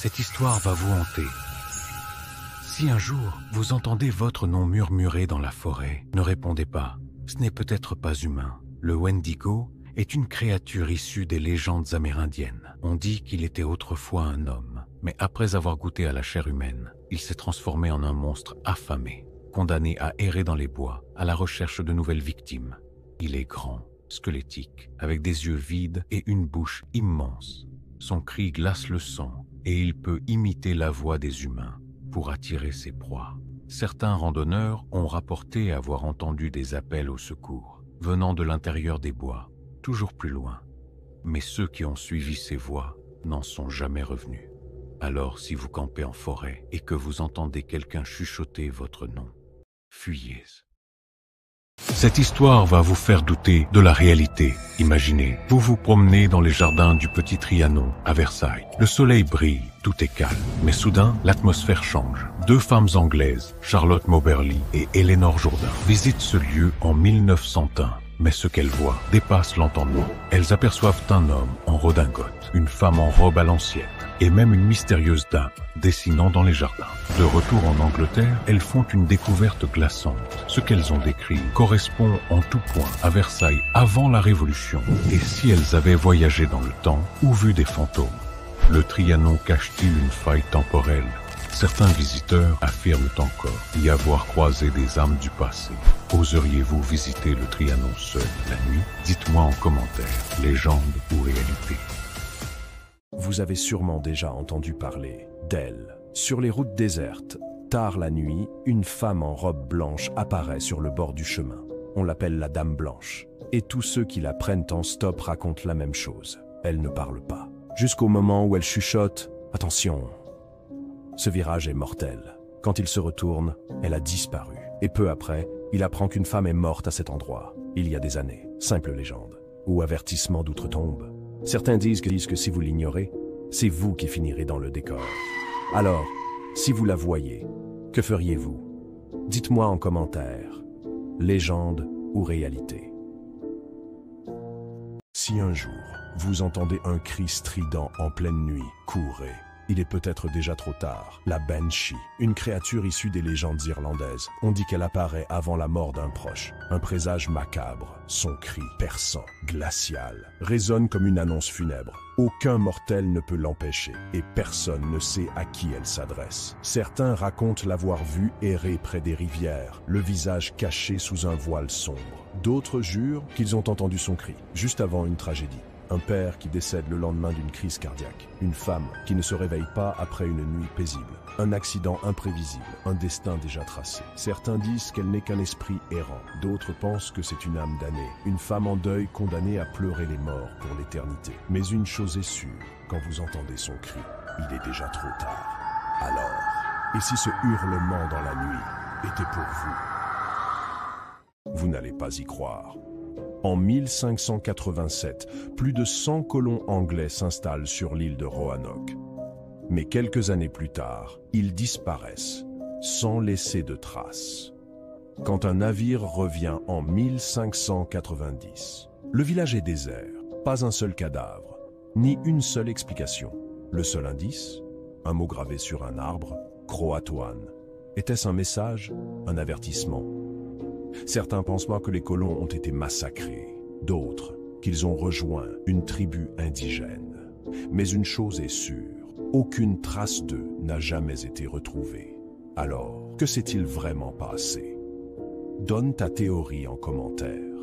Cette histoire va vous hanter. Si un jour, vous entendez votre nom murmurer dans la forêt, ne répondez pas. Ce n'est peut-être pas humain. Le Wendigo est une créature issue des légendes amérindiennes. On dit qu'il était autrefois un homme, mais après avoir goûté à la chair humaine, il s'est transformé en un monstre affamé, condamné à errer dans les bois, à la recherche de nouvelles victimes. Il est grand, squelettique, avec des yeux vides et une bouche immense. Son cri glace le sang et il peut imiter la voix des humains pour attirer ses proies. Certains randonneurs ont rapporté avoir entendu des appels au secours venant de l'intérieur des bois, toujours plus loin. Mais ceux qui ont suivi ces voix n'en sont jamais revenus. Alors si vous campez en forêt et que vous entendez quelqu'un chuchoter votre nom, fuyez. Cette histoire va vous faire douter de la réalité. Imaginez, vous vous promenez dans les jardins du Petit Trianon à Versailles. Le soleil brille, tout est calme. Mais soudain, l'atmosphère change. Deux femmes anglaises, Charlotte Moberly et Eleanor Jourdain, visitent ce lieu en 1901. Mais ce qu'elles voient dépasse l'entendement. Elles aperçoivent un homme en redingote, une femme en robe à l'ancienne et même une mystérieuse dame dessinant dans les jardins. De retour en Angleterre, elles font une découverte glaçante. Ce qu'elles ont décrit correspond en tout point à Versailles avant la Révolution. Et si elles avaient voyagé dans le temps ou vu des fantômes? Le Trianon cache-t-il une faille temporelle? Certains visiteurs affirment encore y avoir croisé des âmes du passé. Oseriez-vous visiter le Trianon seul la nuit? Dites-moi en commentaire, légende ou réalité. Vous avez sûrement déjà entendu parler d'elle. Sur les routes désertes, tard la nuit, une femme en robe blanche apparaît sur le bord du chemin. On l'appelle la Dame Blanche. Et tous ceux qui la prennent en stop racontent la même chose. Elle ne parle pas. Jusqu'au moment où elle chuchote « Attention !» Ce virage est mortel. Quand il se retourne, elle a disparu. Et peu après, il apprend qu'une femme est morte à cet endroit, il y a des années. Simple légende. Ou avertissement d'outre-tombe. Certains disent que si vous l'ignorez, c'est vous qui finirez dans le décor. Alors, si vous la voyez, que feriez-vous? Dites-moi en commentaire. Légende ou réalité? Si un jour, vous entendez un cri strident en pleine nuit, courez. Il est peut-être déjà trop tard. La Banshee, une créature issue des légendes irlandaises. On dit qu'elle apparaît avant la mort d'un proche. Un présage macabre. Son cri, perçant, glacial, résonne comme une annonce funèbre. Aucun mortel ne peut l'empêcher et personne ne sait à qui elle s'adresse. Certains racontent l'avoir vue errer près des rivières, le visage caché sous un voile sombre. D'autres jurent qu'ils ont entendu son cri, juste avant une tragédie. Un père qui décède le lendemain d'une crise cardiaque. Une femme qui ne se réveille pas après une nuit paisible. Un accident imprévisible, un destin déjà tracé. Certains disent qu'elle n'est qu'un esprit errant. D'autres pensent que c'est une âme damnée. Une femme en deuil condamnée à pleurer les morts pour l'éternité. Mais une chose est sûre, quand vous entendez son cri, il est déjà trop tard. Alors, et si ce hurlement dans la nuit était pour vous? Vous n'allez pas y croire. En 1587, plus de 100 colons anglais s'installent sur l'île de Roanoke. Mais quelques années plus tard, ils disparaissent, sans laisser de traces. Quand un navire revient en 1590, le village est désert, pas un seul cadavre, ni une seule explication. Le seul indice, un mot gravé sur un arbre, Croatoan. Était-ce un message, un avertissement? Certains pensent que les colons ont été massacrés, d'autres qu'ils ont rejoint une tribu indigène. Mais une chose est sûre, aucune trace d'eux n'a jamais été retrouvée. Alors, que s'est-il vraiment passé? Donne ta théorie en commentaire.